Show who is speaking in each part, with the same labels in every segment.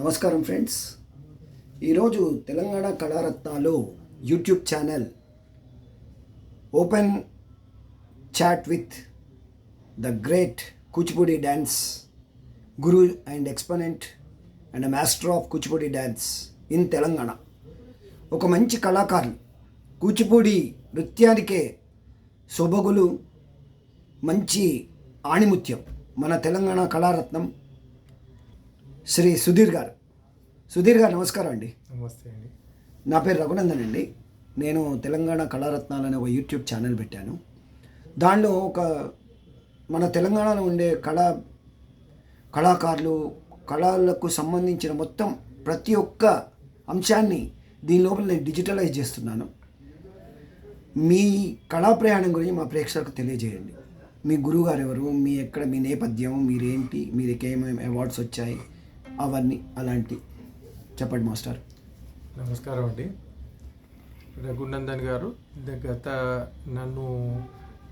Speaker 1: నమస్కారం ఫ్రెండ్స్. ఈరోజు తెలంగాణ కళారత్నాలు YouTube channel open chat with the great Kuchipudi dance guru and exponent and master of Kuchipudi dance in Telangana. ఒక మంచి కళాకారులు, కూచిపూడి నృత్యానికే సొబగులు, మంచి ఆణిముత్యం మన తెలంగాణ కళారత్నం శ్రీ సుధీర్ గారు. నమస్కారం అండి.
Speaker 2: నమస్తే అండి.
Speaker 1: నా పేరు రఘునందన్ అండి. నేను తెలంగాణ కళారత్నాలు అనే ఒక యూట్యూబ్ ఛానల్ పెట్టాను. దానిలో మన తెలంగాణలో ఉండే కళాకారులు, కళలకు సంబంధించిన మొత్తం ప్రతి ఒక్క అంశాన్ని దీని లోపల నేను డిజిటలైజ్ చేస్తున్నాను. మీ కళా ప్రయాణం గురించి మా ప్రేక్షకులకు తెలియజేయండి. మీ గురువుగారు ఎవరు, మీ నేపథ్యం, మీరేంటి, మీకు ఏమేమి అవార్డ్స్ వచ్చాయి, అవన్నీ అలాంటి చెప్పండి మాస్టర్.
Speaker 2: నమస్కారం అండి. రఘునందన్ గారు, నన్ను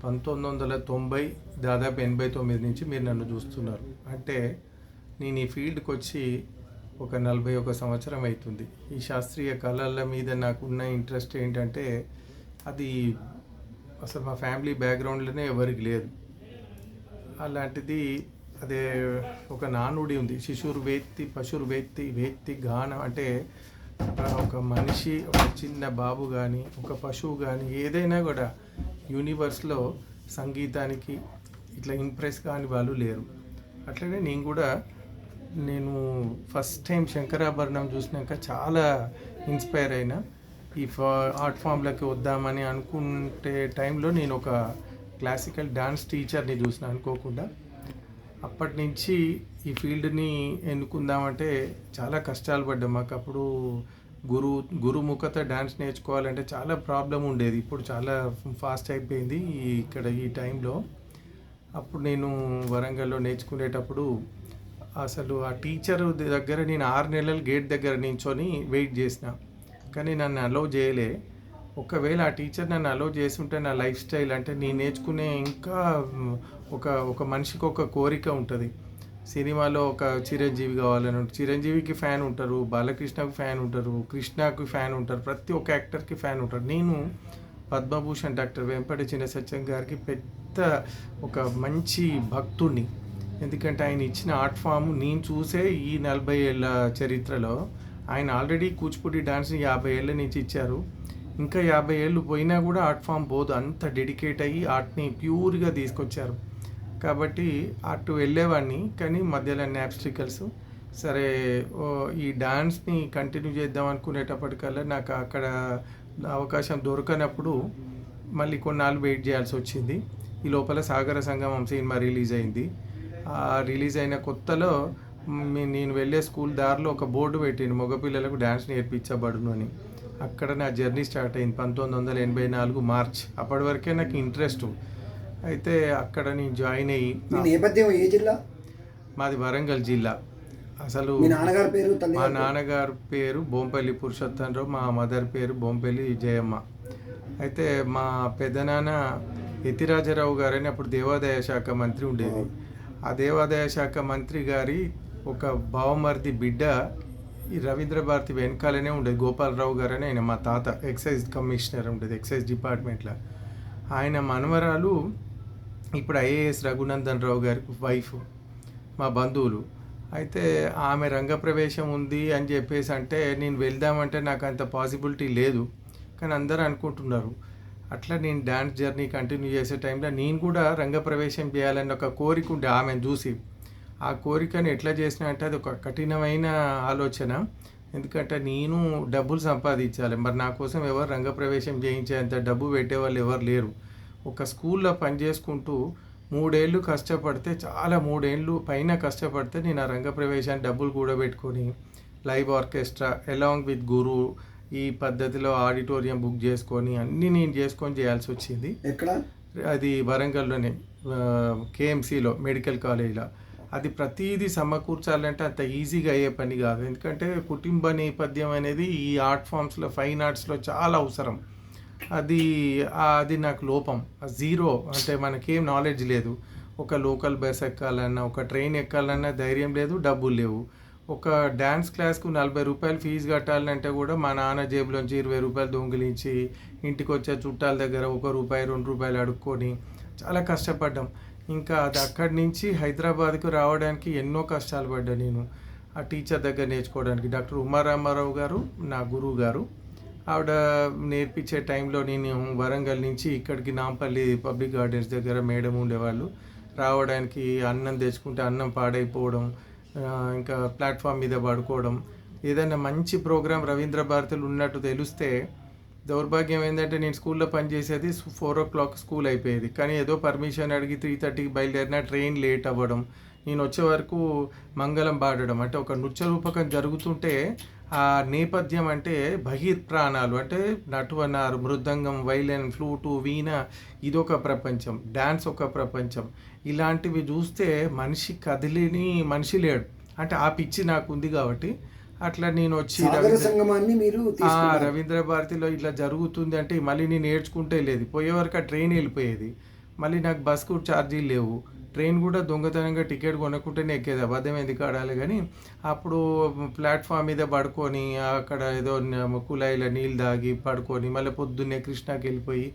Speaker 2: 1990 దాదాపు 89 నుంచి మీరు నన్ను చూస్తున్నారు. అంటే నేను ఈ ఫీల్డ్కి వచ్చి ఒక 41 సంవత్సరం అవుతుంది. ఈ శాస్త్రీయ కళల మీద నాకున్న ఇంట్రెస్ట్ ఏంటంటే అది అసలు మా ఫ్యామిలీ బ్యాక్గ్రౌండ్లోనే ఎవరికి లేదు. అలాంటిది అదే ఒక నానుడి ఉంది, శిశురు వేత్తి పశురు వేత్తి గానం. అంటే ఒక మనిషి, ఒక చిన్న బాబు కానీ ఒక పశువు కానీ ఏదైనా కూడా యూనివర్స్లో సంగీతానికి ఇట్లా ఇంప్రెస్ కాని వాళ్ళు లేరు. అట్లనే నేను ఫస్ట్ టైం శంకరాభరణం చూసినాక చాలా ఇన్స్పైర్ అయినా ఈ ఆర్ట్ ఫామ్లకి వద్దామని అనుకుంటే టైంలో నేను ఒక క్లాసికల్ డాన్స్ టీచర్ని చూసిన అనుకోకుండా. అప్పటి నుంచి ఈ ఫీల్డ్ని ఎన్నుకుందామంటే చాలా కష్టాలు పడ్డాం. మాకు అప్పుడు గురుముఖత డ్యాన్స్ నేర్చుకోవాలంటే చాలా ప్రాబ్లం ఉండేది. ఇప్పుడు చాలా ఫాస్ట్ అయిపోయింది ఈ టైంలో. అప్పుడు నేను వరంగల్లో నేర్చుకునేటప్పుడు అసలు ఆ టీచర్ దగ్గర నేను 6 నెలలు గేట్ దగ్గర నించొని వెయిట్ చేసిన, కానీ నన్ను అలౌ చేయలే. ఒకవేళ ఆ టీచర్ నన్ను అలౌ చేస్తుంటే నా లైఫ్ స్టైల్ అంటే నేను నేర్చుకునే ఇంకా ఒక మనిషికి ఒక కోరిక ఉంటుంది. సినిమాలో ఒక చిరంజీవి కావాలని ఉంటుంది, చిరంజీవికి ఫ్యాన్ ఉంటారు, బాలకృష్ణకి ఫ్యాన్ ఉంటారు, కృష్ణకి ఫ్యాన్ ఉంటారు, ప్రతి ఒక్క యాక్టర్కి ఫ్యాన్ ఉంటారు. నేను పద్మభూషణ్ డాక్టర్ వెంపటి చిన్న సత్యం గారికి పెద్ద ఒక మంచి భక్తుడిని. ఎందుకంటే ఆయన ఇచ్చిన ఆర్ట్ ఫామ్ నేను చూసే ఈ 40 ఏళ్ళ చరిత్రలో ఆయన ఆల్రెడీ కూచిపూడి డాన్స్ని 50 ఏళ్ళ నుంచి ఇచ్చారు. ఇంకా 50 ఏళ్ళు పోయినా కూడా ఆర్ట్ ఫామ్ పోదు, అంత డెడికేట్ అయ్యి ఆర్ట్ని ప్యూర్గా తీసుకొచ్చారు. కాబట్టి అటు వెళ్ళేవాడిని, కానీ మధ్యలో న్యాప్స్టికల్స్. సరే, ఈ డాన్స్ని కంటిన్యూ చేద్దాం అనుకునేటప్పటికల్లా నాకు అక్కడ అవకాశం దొరకనప్పుడు మళ్ళీ కొన్నాళ్ళు వెయిట్ చేయాల్సి వచ్చింది. ఈ లోపల సాగర సంగమం సినిమా రిలీజ్ అయింది. రిలీజ్ అయిన కొత్తలో నేను వెళ్ళే స్కూల్ దారిలో ఒక బోర్డు పెట్టింది, మగపిల్లలకు డ్యాన్స్ నేర్పించబడును అని. అక్కడ నా జర్నీ స్టార్ట్ అయింది 1984 మార్చ్. అప్పటి వరకే నాకు ఇంట్రెస్ట్. అయితే అక్కడ నేను జాయిన్ అయ్యి.
Speaker 1: నేపథ్యం ఏ జిల్లా?
Speaker 2: మాది వరంగల్ జిల్లా. అసలు మా నాన్నగారు పేరు బొంపల్లి పురుషోత్తమరావు, మా మదర్ పేరు బొంపల్లి జయమ్మ. అయితే మా పెద్దనాన్న యతిరాజరావు గారని అప్పుడు దేవాదాయ శాఖ మంత్రి ఉండేది. ఆ దేవాదాయ శాఖ మంత్రి గారి ఒక బావమర్ది బిడ్డ ఈ రవీంద్ర భారతి వెనకాలనే ఉండేది, గోపాలరావు గారు అని. ఆయన మా తాత ఎక్సైజ్ కమిషనర్ ఉండేది ఎక్సైజ్ డిపార్ట్మెంట్లో. ఆయన మనవరాలు ఇప్పుడు ఐఏఎస్ రఘునందన్ రావు గారి వైఫ్, మా బంధువులు. అయితే ఆమె రంగప్రవేశం ఉంది అని చెప్పేసి అంటే నేను వెళ్దామంటే నాకు అంత పాసిబిలిటీ లేదు, కానీ అందరూ అనుకుంటున్నారు. అట్లా నేను డ్యాన్స్ జర్నీ కంటిన్యూ చేసే టైంలో నేను కూడా రంగప్రవేశం చేయాలని ఒక కోరిక ఉండే ఆమెను చూసి. ఆ కోరికను ఎట్లా చేసిన అంటే అది ఒక కఠినమైన ఆలోచన. ఎందుకంటే నేను డబ్బులు సంపాదించాలి, మరి నా కోసం ఎవరు రంగప్రవేశం చేయించేంత డబ్బు పెట్టేవాళ్ళు ఎవరు లేరు. ఒక స్కూల్లో పనిచేసుకుంటూ 3 ఏళ్ళు కష్టపడితే, చాలా 3 ఏళ్ళు పైన కష్టపడితే నేను ఆ రంగప్రవేశాన్ని డబ్బులు కూడబెట్టుకొని లైవ్ ఆర్కెస్ట్రా అలాంగ్ విత్ గురు ఈ పద్ధతిలో ఆడిటోరియం బుక్ చేసుకొని అన్నీ నేను చేసుకొని చేయాల్సి వచ్చింది.
Speaker 1: ఎక్కడ?
Speaker 2: అది వరంగల్లోనే కేఎంసీలో మెడికల్ కాలేజ్లో. అది ప్రతిదీ సమకూర్చాలంటే అంత ఈజీగా అయ్యే పని కాదు. ఎందుకంటే కుటుంబ నేపథ్యం అనేది ఈ ఆర్ట్ ఫామ్స్లో, ఫైన్ ఆర్ట్స్లో చాలా అవసరం. అది నాకు లోపం, జీరో. అంటే మనకేం నాలెడ్జ్ లేదు. ఒక లోకల్ బస్ ఎక్కాలన్నా, ఒక ట్రైన్ ఎక్కాలన్నా ధైర్యం లేదు, డబ్బులు లేవు. ఒక డ్యాన్స్ క్లాస్కు 40 రూపాయలు ఫీజు కట్టాలంటే కూడా మా నాన్న జేబులోంచి 20 రూపాయలు దొంగిలించి ఇంటికి వచ్చే చుట్టాల దగ్గర ₹1 ₹2 అడుక్కొని చాలా కష్టపడ్డాం. ఇంకా అది అక్కడి నుంచి హైదరాబాద్కు రావడానికి ఎన్నో కష్టాలు పడ్డా నేను. ఆ టీచర్ దగ్గర నేర్చుకోవడానికి డాక్టర్ ఉమారామారావు గారు నా గురువు గారు. ఆవిడ నేర్పించే టైంలో నేను వరంగల్ నుంచి ఇక్కడికి నాంపల్లి పబ్లిక్ గార్డెన్స్ దగ్గర మేడం ఉండేవాళ్ళు. రావడానికి అన్నం తెచ్చుకుంటే అన్నం పాడైపోవడం, ఇంకా ప్లాట్ఫామ్ మీద పడుకోవడం. ఏదైనా మంచి ప్రోగ్రాం రవీంద్ర భారతిలో ఉన్నట్టు తెలిస్తే దౌర్భాగ్యం ఏంటంటే నేను స్కూల్లో పనిచేసేది 4 స్కూల్ అయిపోయేది. కానీ ఏదో పర్మిషన్ అడిగి 3:30కి బయలుదేరిన ట్రైన్ లేట్ అవ్వడం, నేను వచ్చే వరకు మంగళం పాడడం. అంటే ఒక నృత్య రూపకం జరుగుతుంటే ఆ నేపథ్యం అంటే బహిర్ప్రాణాలు, అంటే నటువన్నారు, మృదంగం, వైలెన్, ఫ్లూటు, వీణ, ఇదొక ప్రపంచం, డ్యాన్స్ ఒక ప్రపంచం. ఇలాంటివి చూస్తే మనిషి కదిలేని మనిషి లేడు. అంటే ఆ పిచ్చి నాకు ఉంది కాబట్టి అట్లా నేను వచ్చి
Speaker 1: సాగర సంగమాన్ని మీరు తీసుకున్నారు.
Speaker 2: రవీంద్ర భారతిలో ఇట్లా జరుగుతుంది అంటే మళ్ళీ నేను నేర్చుకుంటే లేదు. పోయే వరకు ఆ ట్రైన్ వెళ్ళిపోయేది. మళ్ళీ నాకు బస్కు ఛార్జీలు లేవు. ట్రైన్ కూడా దొంగతనంగా టికెట్ కొనుక్కుంటేనే ఎక్కేది. అబద్ధం ఎందుకు ఆడాలి. కానీ అప్పుడు ప్లాట్ఫామ్ మీద పడుకొని అక్కడ ఏదో కుళాయిల నీళ్ళు తాగి పడుకొని మళ్ళీ పొద్దున్నే కృష్ణాకి వెళ్ళిపోయి,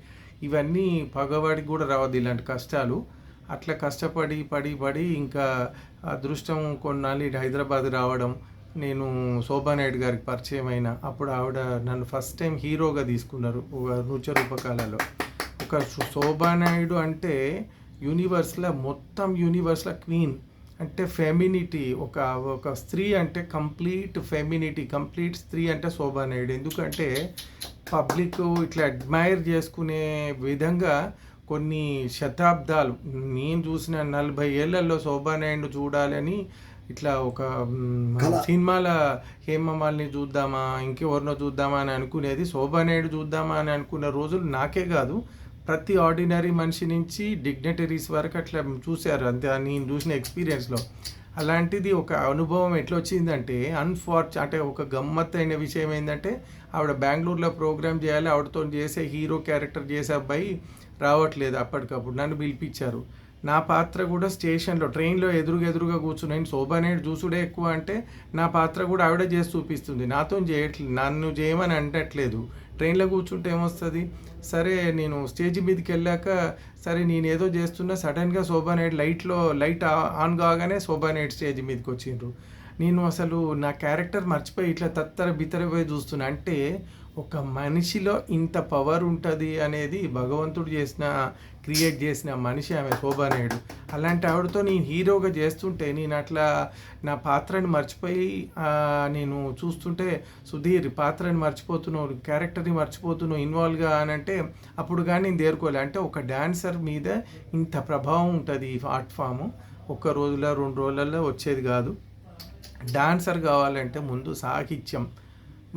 Speaker 2: ఇవన్నీ పగవాడికి కూడా రావద్దు ఇలాంటి కష్టాలు. అట్లా కష్టపడి పడి ఇంకా అదృష్టం కొన్నాళ్ళు హైదరాబాద్ రావడం. నేను శోభానాయుడు గారికి పరిచయం అయిన అప్పుడు ఆవిడ నన్ను ఫస్ట్ టైం హీరోగా తీసుకున్నారు ఒక నృత్య రూపకాలలో. ఒక శోభానాయుడు అంటే యూనివర్స్లో మొత్తం యూనివర్స్లో క్వీన్, అంటే ఫెమినిటీ, ఒక స్త్రీ అంటే కంప్లీట్ ఫెమినిటీ, కంప్లీట్ స్త్రీ అంటే శోభానాయుడు. ఎందుకంటే పబ్లిక్ ఇట్లా అడ్మైర్ చేసుకునే విధంగా కొన్ని శతాబ్దాలు నేను చూసిన 40 ఏళ్లలో శోభానాయుడు చూడాలని ఇట్లా ఒక సినిమాల హేమమాలిని చూద్దామా, ఇంకెవరినో చూద్దామా అని అనుకునేది. శోభానాయుడు చూద్దామా అని అనుకున్న రోజులు నాకే కాదు, ప్రతి ఆర్డినరీ మనిషి నుంచి డిగ్నిటరీస్ వరకు అట్లా చూశారు. అంతే నేను చూసిన ఎక్స్పీరియన్స్లో. అలాంటిది ఒక అనుభవం ఎట్లా వచ్చిందంటే అంటే ఒక గమ్మత్తైన విషయం ఏంటంటే ఆవిడ బెంగళూరులో ప్రోగ్రామ్ చేయాలి, ఆవిడతో చేసే హీరో క్యారెక్టర్ చేసే అబ్బాయి రావట్లేదు. అప్పటికప్పుడు నన్ను పిలిపించారు. నా పాత్ర కూడా స్టేషన్లో ట్రైన్లో ఎదురుగా కూర్చున్నాను. శోభానాయుడు చూసుడే ఎక్కువ అంటే నా పాత్ర కూడా ఆవిడ చేసి చూపిస్తుంది, నాతో చేయట్లేదు, నన్ను చేయమని అంటట్లేదు. ట్రైన్లో కూర్చుంటే ఏమొస్తుంది. సరే నేను స్టేజ్ మీదకి వెళ్ళాక సరే నేను ఏదో చేస్తున్నా, సడన్గా శోభానాయుడు లైట్ ఆన్ కాగానే శోభానాయుడు స్టేజ్ మీదకి వచ్చిండ్రు. నేను అసలు నా క్యారెక్టర్ మర్చిపోయి ఇట్లా బిత్తరపోయి చూస్తున్నా. అంటే ఒక మనిషిలో ఇంత పవర్ ఉంటుంది అనేది భగవంతుడు క్రియేట్ చేసిన మనిషి ఆమె శోభానాయుడు. అలాంటి ఆవిడతో నేను హీరోగా చేస్తుంటే నేను అట్లా నా పాత్రని మర్చిపోయి నేను చూస్తుంటే, సుధీర్ పాత్రని మర్చిపోతున్నావు, క్యారెక్టర్ని మర్చిపోతున్నావు ఇన్వాల్వ్గా అని అంటే అప్పుడు కానీ నేను దేరుకోలే. అంటే ఒక డాన్సర్ మీద ఇంత ప్రభావం ఉంటుంది ఈ ఆర్ట్ ఫాము. 1 రోజులో 2 రోజులలో వచ్చేది కాదు. డాన్సర్ కావాలంటే ముందు సాహిత్యం,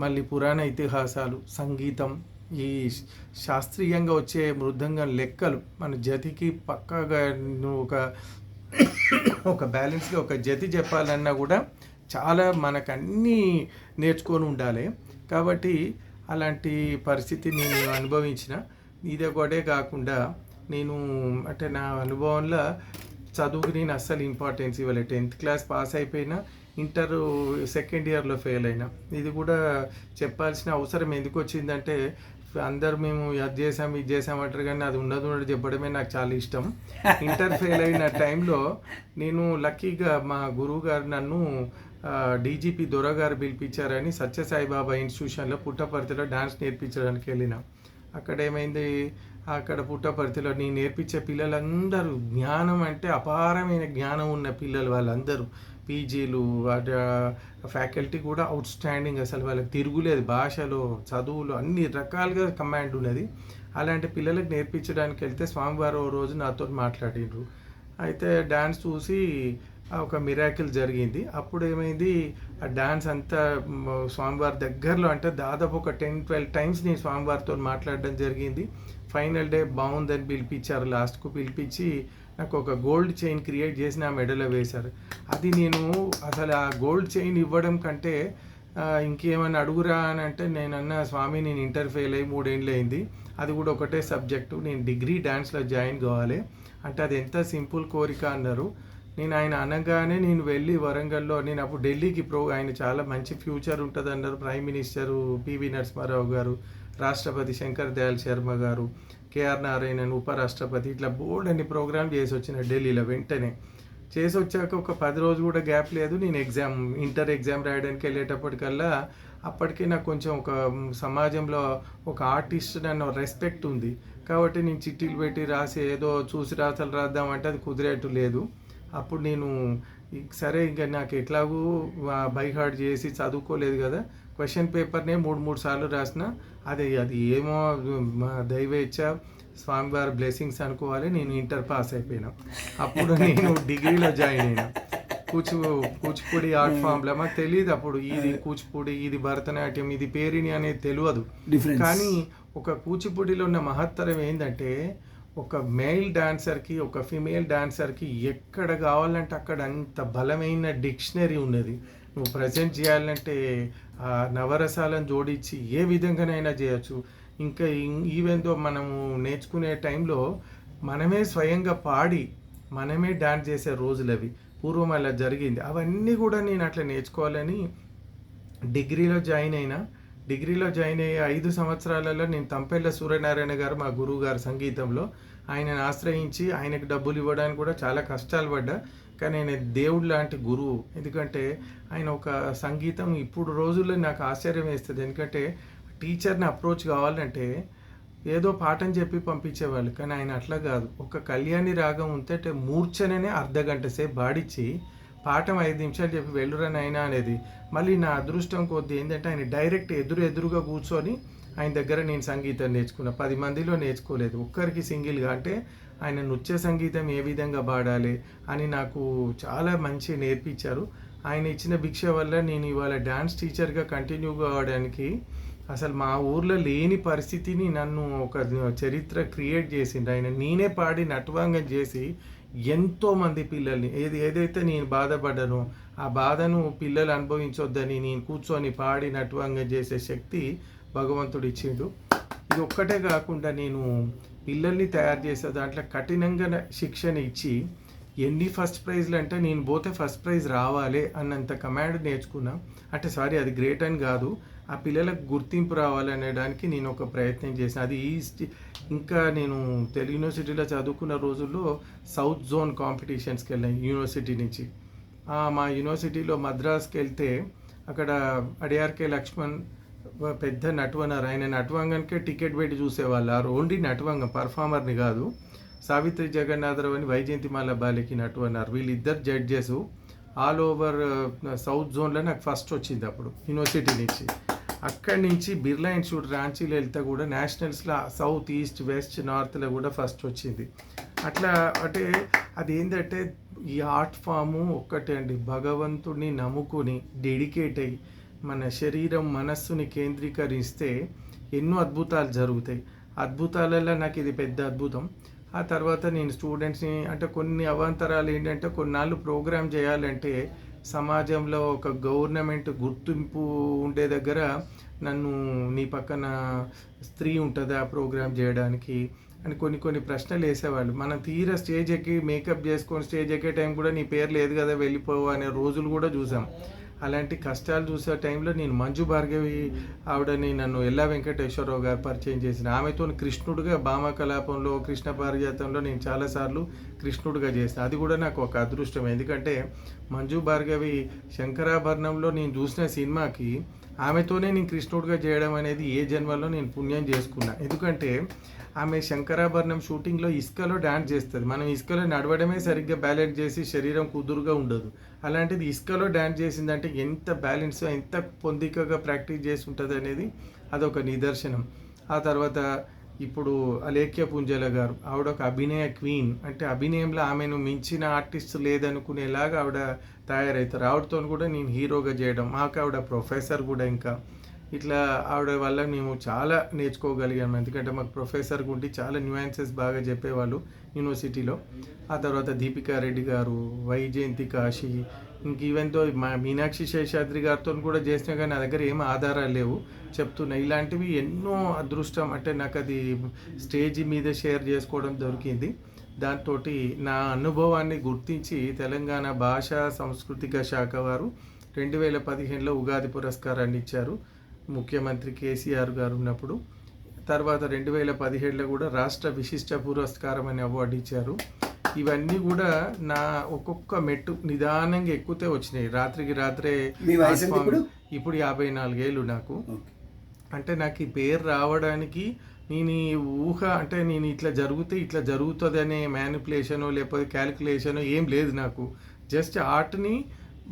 Speaker 2: మళ్ళీ పురాణ ఇతిహాసాలు, సంగీతం, ఈ శాస్త్రీయంగా వచ్చే మృదంగం లెక్కలు, మన జతికి పక్కాగా ఒక బ్యాలెన్స్గా ఒక జతి చెప్పాలన్నా కూడా చాలా మనకు అన్నీ నేర్చుకొని ఉండాలి. కాబట్టి అలాంటి పరిస్థితి నేను అనుభవించిన. ఇదే ఒకటే కాకుండా నేను అంటే నా అనుభవంలో చదువుకి నేను అస్సలు ఇంపార్టెన్స్ ఇవ్వలేదు. 10th క్లాస్ పాస్ అయిపోయినా ఇంటర్ సెకండ్ ఇయర్లో ఫెయిల్ అయినా. ఇది కూడా చెప్పాల్సిన అవసరం ఎందుకు వచ్చిందంటే అందరు మేము అది చేసామంటారు కానీ అది ఉన్నది చెప్పడమే నాకు చాలా ఇష్టం. ఇంటర్ ఫెయిల్ అయిన టైంలో నేను లక్కీగా మా గురువు గారు నన్ను డీజీపీ దొరగారు పిలిపించారని సత్యసాయిబాబా ఇన్స్టిట్యూషన్లో పుట్టపర్తిలో డాన్స్ నేర్పించడానికి వెళ్ళిన. అక్కడ ఏమైంది, అక్కడ పుట్టపర్తిలో నేను నేర్పించే పిల్లలందరూ జ్ఞానం అంటే అపారమైన జ్ఞానం ఉన్న పిల్లలు, వాళ్ళందరూ పీజీలు, ఫ్యాకల్టీ కూడా అవుట్ స్టాండింగ్, అసలు వాళ్ళకి తిరుగులేదు. భాషలో, చదువులు అన్ని రకాలుగా కమాండ్ ఉన్నది. అలాంటి పిల్లలకు నేర్పించడానికి వెళ్తే స్వామివారు రోజు నాతో మాట్లాడిండ్రు. అయితే డ్యాన్స్ చూసి ఒక మిరాకిల్ జరిగింది. అప్పుడు ఏమైంది, ఆ డ్యాన్స్ అంతా స్వామివారి దగ్గరలో, అంటే దాదాపు ఒక 10-12 టైమ్స్ నేను స్వామివారితో మాట్లాడడం జరిగింది. ఫైనల్ డే బాగుందని పిలిపించారు. లాస్ట్కు పిలిపించి నాకు ఒక గోల్డ్ చైన్ క్రియేట్ చేసి నా మెడలో వేశారు. అది నేను అసలు ఆ గోల్డ్ చైన్ ఇవ్వడం కంటే ఇంకేమైనా అడుగురా అని అంటే నేను అన్న, స్వామి నేను ఇంటర్ ఫెయిల్ అయ్యి 3 ఏళ్ళు అయింది, అది కూడా ఒకటే సబ్జెక్టు, నేను డిగ్రీ డ్యాన్స్లో జాయిన్ కావాలి అంటే అది ఎంత సింపుల్ కోరిక అన్నారు. నేను ఆయన అనగానే నేను వెళ్ళి వరంగల్లో నేను అప్పుడు ఢిల్లీకి ఆయన చాలా మంచి ఫ్యూచర్ ఉంటుంది అన్నారు. ప్రైమ్ మినిస్టరు పివి నరసింహారావు గారు, రాష్ట్రపతి శంకర్ దయాళ్ శర్మ గారు, కేఆర్ నారాయణన్ ఉపరాష్ట్రపతి, ఇట్లా బోర్డు అన్ని ప్రోగ్రామ్ చేసి వచ్చిన ఢిల్లీలో. వెంటనే చేసి వచ్చాక ఒక 10 రోజులు కూడా గ్యాప్ లేదు. నేను ఇంటర్ ఎగ్జామ్ రాయడానికి వెళ్ళేటప్పటికల్లా అప్పటికే నాకు కొంచెం ఒక సమాజంలో ఒక ఆర్టిస్ట్ అన్న రెస్పెక్ట్ ఉంది కాబట్టి నేను చిట్టీలు పెట్టి రాసి ఏదో చూసి రాతలు రాద్దామంటే అది కుదిరేట్టు లేదు. అప్పుడు నేను సరే ఇంకా నాకు ఎట్లాగూ బై హార్ట్ చేసి చదువుకోలేదు కదా, క్వశ్చన్ పేపర్నే 3 సార్లు రాసిన. అది ఏమో దైవేచ్ఛ స్వామివారి బ్లెస్సింగ్స్ అనుకోవాలి. నేను ఇంటర్ పాస్ అయిపోయినా. అప్పుడు నేను డిగ్రీలో జాయిన్ అయినా. కూచిపూడి ఆర్ట్ ఫామ్లో మాకు తెలియదు అప్పుడు ఇది కూచిపూడి, ఇది భరతనాట్యం, ఇది పేరిణి అనేది తెలియదు. కానీ ఒక కూచిపూడిలో ఉన్న మహత్తరం ఏంటంటే ఒక మేల్ డాన్సర్కి ఒక ఫిమేల్ డాన్సర్కి ఎక్కడ కావాలంటే అక్కడ అంత బలమైన డిక్షనరీ ఉన్నది. నువ్వు ప్రజెంట్ చేయాలంటే నవరసాలను జోడించి ఏ విధంగానైనా చేయొచ్చు. ఇంకా ఈవెంతో మనము నేర్చుకునే టైంలో మనమే స్వయంగా పాడి మనమే డాన్స్ చేసే రోజులు అవి. పూర్వం అలా జరిగింది. అవన్నీ కూడా నేను అట్లా నేర్చుకోవాలని డిగ్రీలో జాయిన్ అయినా. డిగ్రీలో జాయిన్ అయ్యే 5 సంవత్సరాలలో నేను తంపెళ్ళ సూర్యనారాయణ గారు మా గురువు గారు సంగీతంలో, ఆయనను ఆశ్రయించి ఆయనకు డబ్బులు ఇవ్వడానికి కూడా చాలా కష్టాలు పడ్డా. కానీ ఆయన దేవుడు లాంటి గురువు. ఎందుకంటే ఆయన ఒక సంగీతం ఇప్పుడు రోజుల్లో నాకు ఆశ్చర్యం వేస్తుంది. ఎందుకంటే టీచర్ని అప్రోచ్ కావాలంటే ఏదో పాఠం చెప్పి పంపించేవాళ్ళు, కానీ ఆయన అట్లా కాదు. ఒక కళ్యాణి రాగం ఉంటే మూర్ఛననే అర్ధగంట సేపు పాడించి పాఠం 5 నిమిషాలు చెప్పి వెళ్ళురని అయినా అనేది. మళ్ళీ నా అదృష్టం కొద్ది ఏంటంటే ఆయన డైరెక్ట్ ఎదురుగా కూర్చొని ఆయన దగ్గర నేను సంగీతం నేర్చుకున్నా. 10 మందిలో నేర్చుకోలేదు, ఒక్కరికి సింగిల్గా. అంటే ఆయన నృత్య సంగీతం ఏ విధంగా పాడాలి అని నాకు చాలా మంచి నేర్పించారు. ఆయన ఇచ్చిన భిక్ష వల్ల నేను ఇవాళ డ్యాన్స్ టీచర్గా కంటిన్యూ కావడానికి అసలు మా ఊర్లో లేని పరిస్థితిని నన్ను ఒక చరిత్ర క్రియేట్ చేసిండు ఆయన. నేనే పాడి నటవాంగం చేసి ఎంతోమంది పిల్లల్ని ఏదైతే నేను బాధపడ్డానో ఆ బాధను పిల్లలు అనుభవించొద్దని నేను కూర్చొని పాడి నటవాంగం చేసే శక్తి భగవంతుడు ఇచ్చిండు. ఇది ఒక్కటే కాకుండా నేను పిల్లల్ని తయారు చేసే దాంట్లో కఠినంగా శిక్షణ ఇచ్చి ఎన్ని ఫస్ట్ ప్రైజ్లు అంటే నేను పోతే ఫస్ట్ ప్రైజ్ రావాలి అన్నంత కమాండ్ నేర్చుకున్నా. అంటే సారీ అది గ్రేట్ అని కాదు, ఆ పిల్లలకు గుర్తింపు రావాలనేదానికి నేను ఒక ప్రయత్నం చేసిన. అది ఇంకా నేను తెలుగు యూనివర్సిటీలో చదువుకున్న రోజుల్లో సౌత్ జోన్ కాంపిటీషన్స్కి వెళ్ళాను యూనివర్సిటీ నుంచి. మా యూనివర్సిటీలో మద్రాస్కి వెళ్తే అక్కడ అడియార్కే లక్ష్మణ్ పెద్ద నటవన్నారు. ఆయన నటవంగానికే టికెట్ పెట్టి చూసేవాళ్ళు. ఓన్లీ నటవంగం, పర్ఫార్మర్ని కాదు. సావిత్రి జగన్నాథరావు అని వైజయంతిమాల బాలికి నటవన్నారు. వీళ్ళిద్దరు జడ్జెస్ ఆల్ ఓవర్ సౌత్ జోన్లో నాకు ఫస్ట్ వచ్చింది అప్పుడు యూనివర్సిటీ నుంచి. అక్కడి నుంచి బిర్లా ఇన్స్టిట్యూట్ రాంచీలో వెళ్తే కూడా నేషనల్స్లో సౌత్ ఈస్ట్ వెస్ట్ నార్త్లో కూడా ఫస్ట్ వచ్చింది. అట్లా అంటే అదేంటంటే ఈ ఆర్ట్ ఫాము ఒక్కటే అండి, భగవంతుడిని నమ్ముకొని డెడికేట్ అయ్యి మన శరీరం మనస్సుని కేంద్రీకరిస్తే ఎన్నో అద్భుతాలు జరుగుతాయి. అద్భుతాలలో నాకు ఇది పెద్ద అద్భుతం. ఆ తర్వాత నేను స్టూడెంట్స్ని అంటే కొన్ని అవాంతరాలు ఏంటంటే కొన్నాళ్ళు ప్రోగ్రామ్ చేయాలంటే సమాజంలో ఒక గవర్నమెంట్ గుర్తింపు ఉండే దగ్గర నన్ను నీ పక్కన స్త్రీ ఉంటుందా ప్రోగ్రామ్ చేయడానికి అని కొన్ని ప్రశ్నలు వేసేవాళ్ళు. మనం తీరా స్టేజ్ ఎక్కి మేకప్ చేసుకొని స్టేజ్ ఎక్కే టైం కూడా నీ పేరు లేదు కదా వెళ్ళిపోవు అనే రోజులు కూడా చూసాం. అలాంటి కష్టాలు చూసే టైంలో నేను మంజు భార్గవి ఆవిడని నన్ను ఎల్లా వెంకటేశ్వరరావు గారు పరిచయం చేసిన. ఆమెతో కృష్ణుడిగా భామ కలాపంలో కృష్ణ పారిజాతంలో నేను చాలాసార్లు కృష్ణుడిగా చేసిన. అది కూడా నాకు ఒక అదృష్టం. ఎందుకంటే మంజు భార్గవి శంకరాభరణంలో నేను చూసిన సినిమాకి ఆమెతోనే నేను కృష్ణుడిగా చేయడం అనేది ఏ జన్మలో నేను పుణ్యం చేసుకున్నా. ఎందుకంటే ఆమె శంకరాభరణం షూటింగ్లో ఇసుకలో డ్యాన్స్ చేస్తుంది. మనం ఇసుకలో నడవడమే సరిగ్గా బ్యాలెన్స్ చేసి శరీరం కుదురుగా ఉండదు. అలాంటిది ఇసుకలో డ్యాన్స్ చేసిందంటే ఎంత బ్యాలెన్స్ ఎంత పొందికగా ప్రాక్టీస్ చేసి ఉంటుంది అనేది అదొక నిదర్శనం. ఆ తర్వాత ఇప్పుడు అలేఖ్య పుంజల గారు ఆవిడ ఒక అభినయ క్వీన్. అంటే అభినయంలో ఆమెను మించిన ఆర్టిస్ట్ లేదనుకునేలాగా ఆవిడ తయారవుతారు. ఆవిడతో కూడా నేను హీరోగా చేయడం, మాకు ఆవిడ ప్రొఫెసర్ కూడా. ఇంకా ఇట్లా ఆవిడ వల్ల మేము చాలా నేర్చుకోగలిగాము. ఎందుకంటే మాకు ప్రొఫెసర్ గుండి చాలా న్యూయాన్సెస్ బాగా చెప్పేవాళ్ళు యూనివర్సిటీలో. ఆ తర్వాత దీపికా రెడ్డి గారు, వైజయంతి కాశీ, ఇంక ఈవెంతో మా మీనాక్షి శేషాద్రి గారితో కూడా చేసినా కానీ నా దగ్గర ఏం ఆధారాలు లేవు చెప్తున్నా. ఇలాంటివి ఎన్నో అదృష్టం. అంటే నాకు అది స్టేజ్ మీద షేర్ చేసుకోవడం దొరికింది. దాంతో నా అనుభవాన్ని గుర్తించి తెలంగాణ భాషా సాంస్కృతిక శాఖ వారు 2015లో ఉగాది పురస్కారాన్ని ఇచ్చారు, ముఖ్యమంత్రి కేసీఆర్ గారు ఉన్నప్పుడు. తర్వాత 2017లో కూడా రాష్ట్ర విశిష్ట పురస్కారం అనే అవార్డు ఇచ్చారు. ఇవన్నీ కూడా నా ఒక్కొక్క మెట్టు నిదానంగా ఎక్కుతే వచ్చినాయి. రాత్రికి రాత్రే
Speaker 1: మీ వయసు ఎంత ఇప్పుడు?
Speaker 2: ఇప్పుడు 54 ఏళ్ళు నాకు. అంటే నాకు ఈ పేరు రావడానికి నేను ఈ ఊహ, అంటే నేను ఇట్లా జరుగుతుంది అనే మ్యానిపులేషను లేకపోతే క్యాలిక్యులేషను ఏం లేదు నాకు. జస్ట్ ఆర్ట్ని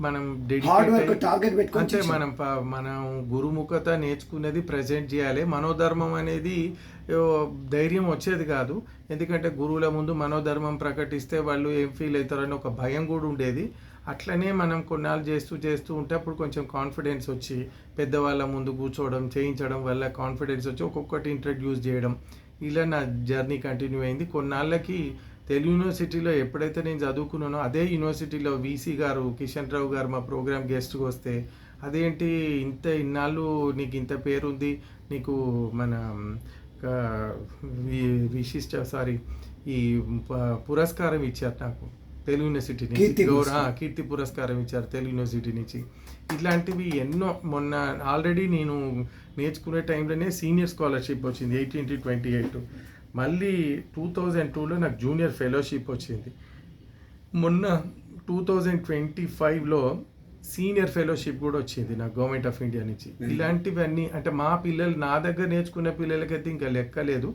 Speaker 2: మనం అంటే మనం గురుముఖత నేర్చుకునేది ప్రజెంట్ చేయాలి. మనోధర్మం అనేది ధైర్యం వచ్చేది కాదు, ఎందుకంటే గురువుల ముందు మనోధర్మం ప్రకటిస్తే వాళ్ళు ఏం ఫీల్ అవుతారని ఒక భయం కూడా ఉండేది. అట్లనే మనం కొన్నాళ్ళు చేస్తూ ఉంటే అప్పుడు కొంచెం కాన్ఫిడెన్స్ వచ్చి పెద్దవాళ్ళ ముందు కూర్చోవడం చేయించడం వల్ల కాన్ఫిడెన్స్ వచ్చి ఒక్కొక్కటి ఇంట్రడ్యూస్ చేయడం, ఇలా నా జర్నీ కంటిన్యూ అయింది. కొన్నాళ్ళకి తెలుగు యూనివర్సిటీలో ఎప్పుడైతే నేను చదువుకున్నానో అదే యూనివర్సిటీలో వీసీ గారు కిషన్ రావు గారు మా ప్రోగ్రామ్ గెస్ట్కి వస్తే, అదేంటి ఇన్నాళ్ళు నీకు ఇంత పేరుంది, నీకు మన ఈ పురస్కారం ఇచ్చారు నాకు తెలుగు యూనివర్సిటీ నుంచి, కీర్తి పురస్కారం ఇచ్చారు తెలుగు యూనివర్సిటీ నుంచి. ఇట్లాంటివి ఎన్నో. మొన్న ఆల్రెడీ నేను నేర్చుకునే టైంలోనే సీనియర్ స్కాలర్షిప్ వచ్చింది 18-28. మళ్ళీ 2002లో నాకు జూనియర్ ఫెలోషిప్ వచ్చింది. మొన్న 2025లో సీనియర్ ఫెలోషిప్ కూడా వచ్చింది నాకు గవర్నమెంట్ ఆఫ్ ఇండియా నుంచి. ఇలాంటివన్నీ అంటే మా పిల్లలు నా దగ్గర నేర్చుకునే పిల్లలకైతే ఇంకా లెక్కలేదు.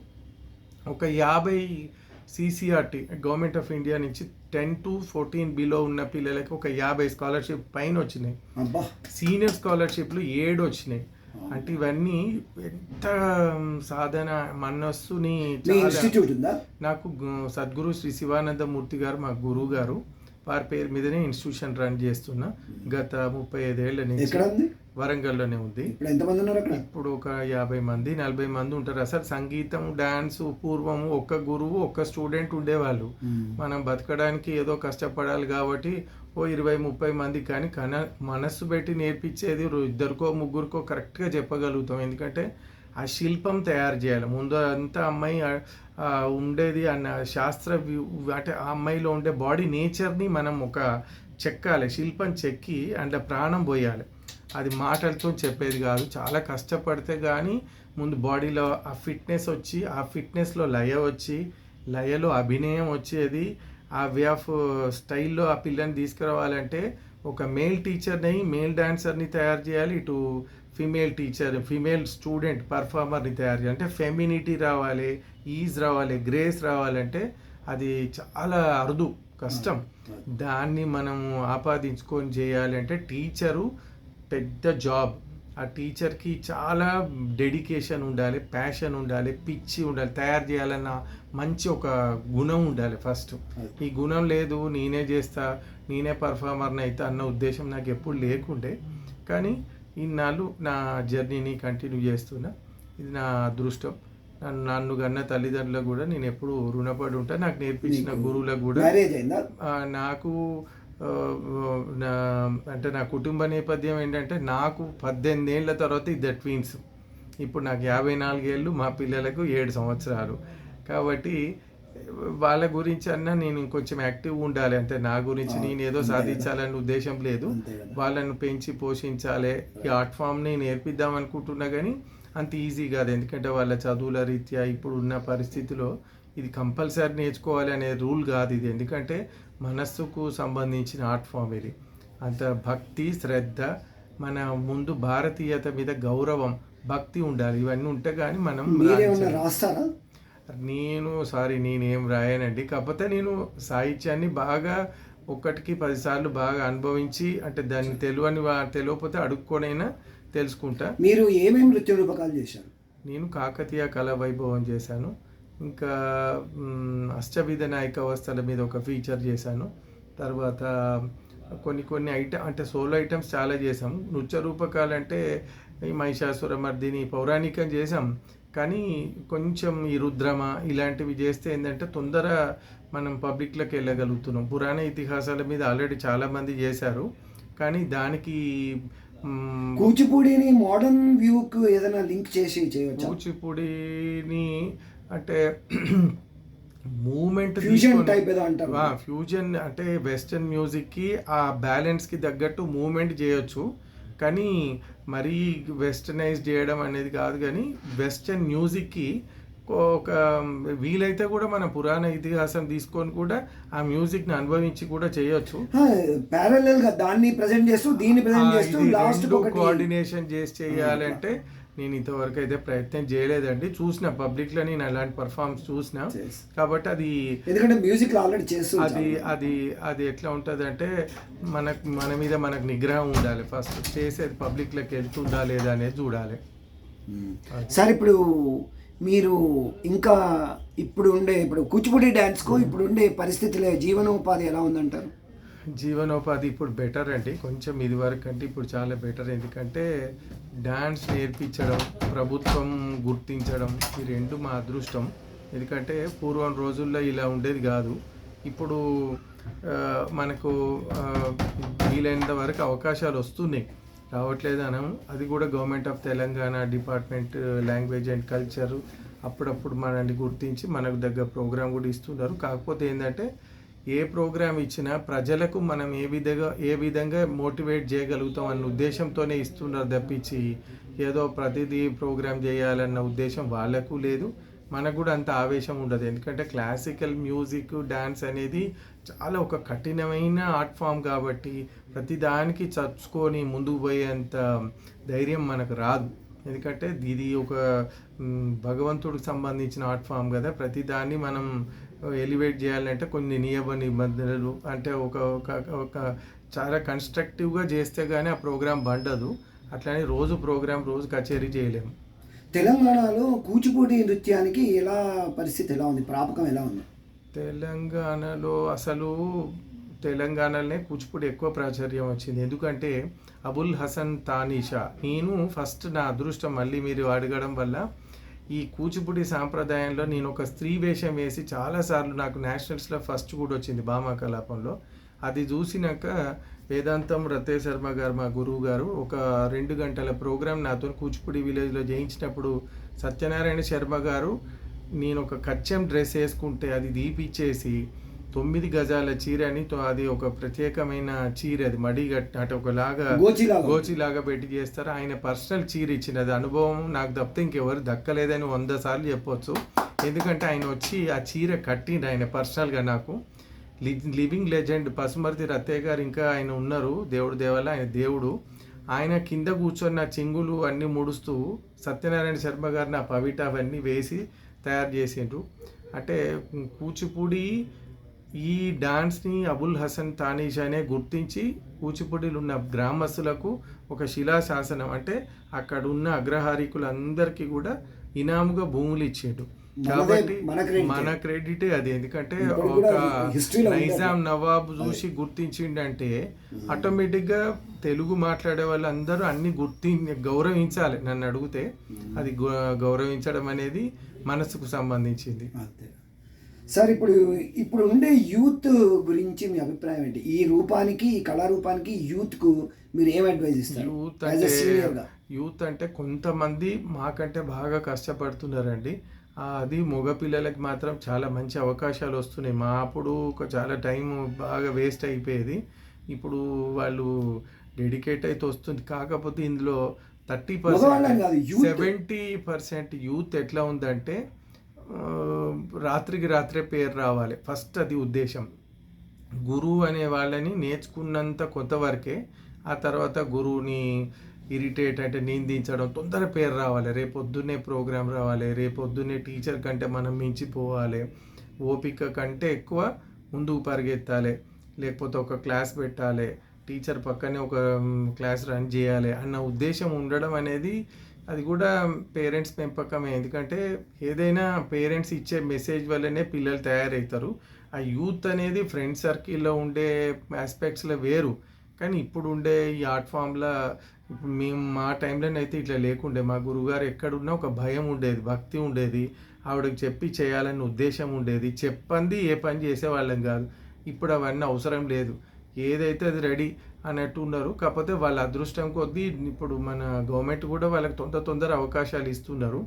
Speaker 2: ఒక 50 CCRT గవర్నమెంట్ ఆఫ్ ఇండియా నుంచి 10 to 14 బిలో ఉన్న పిల్లలకి ఒక 50 స్కాలర్షిప్ పైన వచ్చినాయి. సీనియర్ స్కాలర్షిప్లు 7 వచ్చినాయి. అంటే ఇవన్నీ ఎంత సాధన మనస్సుని. నాకు సద్గురు శ్రీ శివానందమూర్తి గారు మా గురువు గారు, వారి పేరు మీదనే ఇన్స్టిట్యూషన్ రన్ చేస్తున్నా గత 35 ఏళ్ల నుంచి. వరంగల్లోనే ఉంది. ఇప్పుడు ఒక 50 మంది 40 మంది ఉంటారు. అసలు సంగీతం డాన్స్ పూర్వము ఒక్క గురువు ఒక్క స్టూడెంట్ ఉండేవాళ్ళు. మనం బతకడానికి ఏదో కష్టపడాలి కాబట్టి ఓ 20-30 మంది, కానీ మనస్సు పెట్టి నేర్పించేది 2-3 ముగ్గురికో కరెక్ట్గా చెప్పగలుగుతాం. ఎందుకంటే ఆ శిల్పం తయారు చేయాలి. ముందు అంతా అమ్మాయి ఉండేది అన్న అంటే ఆ అమ్మాయిలో ఉండే బాడీ నేచర్ని మనం ఒక చెక్కాలి, శిల్పం చెక్కి అందులో ప్రాణం పోయాలి. అది మాటలతో చెప్పేది కాదు, చాలా కష్టపడితే కానీ ముందు బాడీలో ఆ ఫిట్నెస్ వచ్చి, ఆ ఫిట్నెస్లో లయ వచ్చి, లయలో అభినయం వచ్చేది. ఆ వే ఆఫ్ స్టైల్లో ఆ పిల్లని తీసుకురావాలంటే ఒక మేల్ టీచర్ని, మేల్ డాన్సర్ని తయారు చేయాలి, ఇటు ఫీమేల్ స్టూడెంట్ పర్ఫార్మర్ని తయారు చేయాలి. అంటే ఫెమినిటీ రావాలి, ఈజ్ రావాలి, గ్రేస్ రావాలంటే అది చాలా అరుదు, కష్టం. దాన్ని మనము ఆపాదించుకొని చేయాలి అంటే టీచరు పెద్ద జాబ్. ఆ టీచర్కి చాలా డెడికేషన్ ఉండాలి, ప్యాషన్ ఉండాలి, పిచ్చి ఉండాలి, తయారు చేయాలన్న మంచి ఒక గుణం ఉండాలి ఫస్ట్. ఈ గుణం లేదు, నేనే చేస్తా, నేనే పర్ఫార్మర్ని అయితే అన్న ఉద్దేశం నాకు ఎప్పుడు లేకుండే. కానీ ఇన్నాళ్ళు నా జర్నీని కంటిన్యూ చేస్తున్నా. ఇది నా అదృష్టం. నన్ను కన్న తల్లిదండ్రులకు కూడా నేను ఎప్పుడు రుణపడి ఉంటా. నాకు నేర్పించిన గురువులకు కూడా. నాకు అంటే నా కుటుంబ నేపథ్యం ఏంటంటే, నాకు 18 ఏళ్ళ తర్వాత 2 ట్విన్స్. ఇప్పుడు నాకు 54 ఏళ్ళు, మా పిల్లలకు 7 సంవత్సరాలు. కాబట్టి వాళ్ళ గురించి అన్నా నేను ఇంకొంచెం యాక్టివ్ ఉండాలి. అంటే నా గురించి నేను ఏదో సాధించాలనే ఉద్దేశం లేదు. వాళ్ళను పెంచి పోషించాలి, ఈ ఆర్ట్ ఫామ్ని నేర్పిద్దాం అనుకుంటున్నా. కానీ అంత ఈజీ కాదు, ఎందుకంటే వాళ్ళ చదువుల రీత్యా ఇప్పుడు ఉన్న పరిస్థితిలో ఇది కంపల్సరీ నేర్చుకోవాలి అనే రూల్ కాదు ఇది. ఎందుకంటే మనస్సుకు సంబంధించిన ఆర్ట్ ఫామ్ ఇది. అంత భక్తి, శ్రద్ధ, మన ముందు భారతీయత మీద గౌరవం, భక్తి ఉండాలి. ఇవన్నీ ఉంటే కానీ మనం. నేనేం రాయనండి. కాకపోతే నేను సాహిత్యాన్ని బాగా 1-10 సార్లు బాగా అనుభవించి, అంటే దాన్ని తెలియకపోతే అడుక్కోనైనా తెలుసుకుంటా.
Speaker 1: మీరు ఏమేమి నృత్య రూపకాలు చేశారు?
Speaker 2: నేను కాకతీయ కళా వైభవం చేశాను, ఇంకా అష్టవిధ నాయక అవస్థల మీద ఒక ఫీచర్ చేశాను. తర్వాత కొన్ని ఐటమ్, అంటే సోలో ఐటమ్స్ చాలా చేసాం. నృత్య రూపకాలు అంటే ఈ మహిషాసుర మర్దిని పౌరాణికం చేసాం. కానీ కొంచెం ఈ రుద్రమ ఇలాంటివి చేస్తే ఏంటంటే తొందర మనం పబ్లిక్లోకి వెళ్ళగలుగుతున్నాం. పురాణ ఇతిహాసాల మీద ఆల్రెడీ చాలామంది చేశారు, కానీ దానికి
Speaker 1: కూచిపూడిని మోడర్న్ వ్యూకు ఏదైనా లింక్ చేసి చేయవచ్చు.
Speaker 2: కూచిపూడిని అంటే మూమెంట్
Speaker 1: ఫ్యూజన్ టైప్ ఏదో అంటారు.
Speaker 2: ఫ్యూజన్ అంటే వెస్టర్న్ మ్యూజిక్కి ఆ బ్యాలెన్స్కి తగ్గట్టు మూమెంట్ చేయొచ్చు, కానీ మరీ వెస్టర్నైజ్ చేయడం అనేది కాదు. కానీ వెస్టర్న్ మ్యూజిక్కి ఒక వీలైతే కూడా మన పురాణ ఇతిహాసం తీసుకొని కూడా ఆ మ్యూజిక్ని అనుభవించి కూడా చేయొచ్చు.
Speaker 1: ప్యారలల్ గా దాన్ని ప్రజెంట్ చేస్తూ దీన్ని ప్రజెంట్ చేస్తూ లాస్ట్
Speaker 2: కోఆర్డినేషన్ చేసి చేయాలంటే నేను ఇంతవరకు అయితే ప్రయత్నం చేయలేదండి. చూసిన పబ్లిక్లో నేను అలాంటి పర్ఫార్మెన్స్ చూసిన, కాబట్టి అది
Speaker 1: ఎందుకంటే మ్యూజిక్ ఆల్రెడీ చేస్తూ
Speaker 2: అది అది అది ఎట్లా ఉంటుంది అంటే మన మీద మనకు నిగ్రహం ఉండాలి. ఫస్ట్ చేసేది పబ్లిక్లోకి వెళ్తుందా లేదా అనేది చూడాలి.
Speaker 1: సార్ ఇప్పుడు మీరు ఇంకా ఇప్పుడు కూచిపూడి డ్యాన్స్కు ఇప్పుడు ఉండే పరిస్థితులే జీవనోపాధి ఎలా ఉందంటారు?
Speaker 2: జీవనోపాధి ఇప్పుడు బెటర్ అండి, కొంచెం ఇది వరకు అంటే ఇప్పుడు చాలా బెటర్. ఎందుకంటే డ్యాన్స్ నేర్పించడం, ప్రభుత్వం గుర్తించడం, ఈ రెండు మా అదృష్టం. ఎందుకంటే పూర్వం రోజుల్లో ఇలా ఉండేది కాదు. ఇప్పుడు మనకు వీలైనంత వరకు అవకాశాలు వస్తున్నాయి, రావట్లేదు అనం. అది కూడా government of Telangana department language and culture అప్పుడప్పుడు మనల్ని గుర్తించి మనకు దగ్గర ప్రోగ్రాం కూడా ఇస్తున్నారు. కాకపోతే ఏంటంటే ఏ ప్రోగ్రామ్ ఇచ్చినా ప్రజలకు మనం ఏ విధంగా మోటివేట్ చేయగలుగుతాం అన్న ఉద్దేశంతోనే ఇస్తున్నారు తప్పించి ఏదో ప్రతిదీ ప్రోగ్రామ్ చేయాలన్న ఉద్దేశం వాళ్ళకు లేదు, మనకు కూడా అంత ఆవేశం ఉండదు. ఎందుకంటే క్లాసికల్ మ్యూజిక్ డ్యాన్స్ అనేది చాలా ఒక కఠినమైన ఆర్ట్ ఫామ్ కాబట్టి ప్రతిదానికి చచ్చుకొని ముందుకు పోయేంత ధైర్యం మనకు రాదు. ఎందుకంటే ఇది ఒక భగవంతుడికి సంబంధించిన ఆర్ట్ ఫామ్ కదా, ప్రతిదాన్ని మనం ఎలివేట్ చేయాలంటే కొన్ని నియమ నిబంధనలు అంటే ఒక చాలా కన్స్ట్రక్టివ్గా చేస్తే కానీ ఆ ప్రోగ్రాం బండదు. అట్లానే రోజు కచేరీ చేయలేము.
Speaker 1: తెలంగాణలో కూచిపూడి నృత్యానికి పరిస్థితి ఎలా ఉంది, ప్రాపకం ఎలా ఉంది?
Speaker 2: తెలంగాణలో అసలు తెలంగాణలోనే కూచిపూడి ఎక్కువ ప్రాచుర్యం వచ్చింది. ఎందుకంటే అబుల్ హసన్ తానీషా, నేను ఫస్ట్ నా అదృష్టం మళ్ళీ మీరు అడగడం వల్ల ఈ కూచిపూడి సాంప్రదాయంలో నేను ఒక స్త్రీ వేషం వేసి చాలాసార్లు నాకు నేషనల్స్లో ఫస్ట్ కూడా వచ్చింది భామా కలాపంలో. అది చూసినాక వేదాంతం రతే శర్మ గారు మా గురువు గారు ఒక 2 గంటల ప్రోగ్రాం నాతో కూచిపూడి విలేజ్లో చేయించినప్పుడు సత్యనారాయణ శర్మ గారు నేను ఒక కచ్చం డ్రెస్ వేసుకుంటే అది దీపిచ్చేసి 9 గజాల చీరని, అది ఒక ప్రత్యేకమైన చీర, అది మడిగట్ట అంటే ఒకలాగా గోచిలాగా పెట్టి చేస్తారు. ఆయన పర్సనల్ చీర ఇచ్చినది అనుభవం నాకు తప్పితే ఇంకెవరు దక్కలేదని 100 సార్లు చెప్పొచ్చు. ఎందుకంటే ఆయన వచ్చి ఆ చీర కట్టిండు ఆయన పర్సనల్గా. నాకు లివింగ్ లెజెండ్ పసుమర్తి రత్తయ్య గారు ఇంకా ఆయన ఉన్నారు, దేవుడు దేవాల ఆయన దేవుడు. ఆయన కింద కూర్చొని నా చెంగులు అన్నీ ముడుస్తూ సత్యనారాయణ శర్మ గారు నా పవిట అవన్నీ వేసి తయారు చేసిండ్రు. అంటే కూచిపూడి ఈ డాన్స్ని అబుల్ హసన్ తానీషానే గుర్తించి కూచిపూడిలో ఉన్న గ్రామస్తులకు ఒక శిలాశాసనం అంటే అక్కడ ఉన్న అగ్రహారికులందరికీ కూడా ఇనాముగా భూములు ఇచ్చేటు. కాబట్టి మన క్రెడిటే అది. ఎందుకంటే ఒక నైజాం నవాబ్ చూసి గుర్తించిండంటే ఆటోమేటిక్గా తెలుగు మాట్లాడే వాళ్ళందరూ అన్ని గౌరవించాలి. నన్ను అడిగితే అది గౌరవించడం అనేది మనసుకు సంబంధించింది.
Speaker 1: సార్ ఇప్పుడు ఉండే యూత్ గురించి మీ అభిప్రాయం ఏంటి? ఈ కళారూపానికి యూత్కు మీరు ఏం అడ్వైజ్ ఇస్తారు?
Speaker 2: యూత్ అంటే కొంతమంది మాకంటే బాగా కష్టపడుతున్నారండి. అది మగపిల్లలకి మాత్రం చాలా మంచి అవకాశాలు వస్తున్నాయి. మా అప్పుడు చాలా టైం బాగా వేస్ట్ అయిపోయేది, ఇప్పుడు వాళ్ళు డెడికేట్ అయితే వస్తుంది. కాకపోతే ఇందులో 30% 70% యూత్ ఎట్లా ఉందంటే రాత్రే పేరు రావాలి ఫస్ట్, అది ఉద్దేశం. గురువు అనే వాళ్ళని నేర్చుకున్నంత కొంతవరకే, ఆ తర్వాత గురువుని ఇరిటేట్ అంటే నిందించడం, తొందర పేరు రావాలి, రేపొద్దున్నే ప్రోగ్రాం రావాలి, రేపొద్దున్నే టీచర్ కంటే మనం మించిపోవాలి, ఓపిక కంటే ఎక్కువ ముందుకు పరిగెత్తాలి, లేకపోతే ఒక క్లాస్ పెట్టాలి, టీచర్ పక్కనే ఒక క్లాస్ రన్ చేయాలి అన్న ఉద్దేశం ఉండడం అనేది అది కూడా పేరెంట్స్ పెంపకమే. ఎందుకంటే ఏదైనా పేరెంట్స్ ఇచ్చే మెసేజ్ వల్లనే పిల్లలు తయారవుతారు. ఆ యూత్ అనేది ఫ్రెండ్ సర్కిల్లో ఉండే ఆస్పెక్ట్స్లో వేరు, కానీ ఇప్పుడు ఉండే ఈ ఆర్ట్ ఫామ్లో ఇప్పుడు మా టైంలోనైతే ఇట్లా లేకుండే. మా గురువుగారు ఎక్కడున్నా ఒక భయం ఉండేది, భక్తి ఉండేది, ఆవిడకి చెప్పి చేయాలన్న ఉద్దేశం ఉండేది. చెప్పంది ఏ పని చేసేవాళ్ళం కాదు. ఇప్పుడు అవన్నీ అవసరం లేదు, ఏదైతే అది రెడీ అన్నట్టు ఉన్నారు. కాకపోతే వాళ్ళ అదృష్టం కొద్దీ ఇప్పుడు మన గవర్నమెంట్ కూడా వాళ్ళకి తొందర అవకాశాలు ఇస్తున్నారు.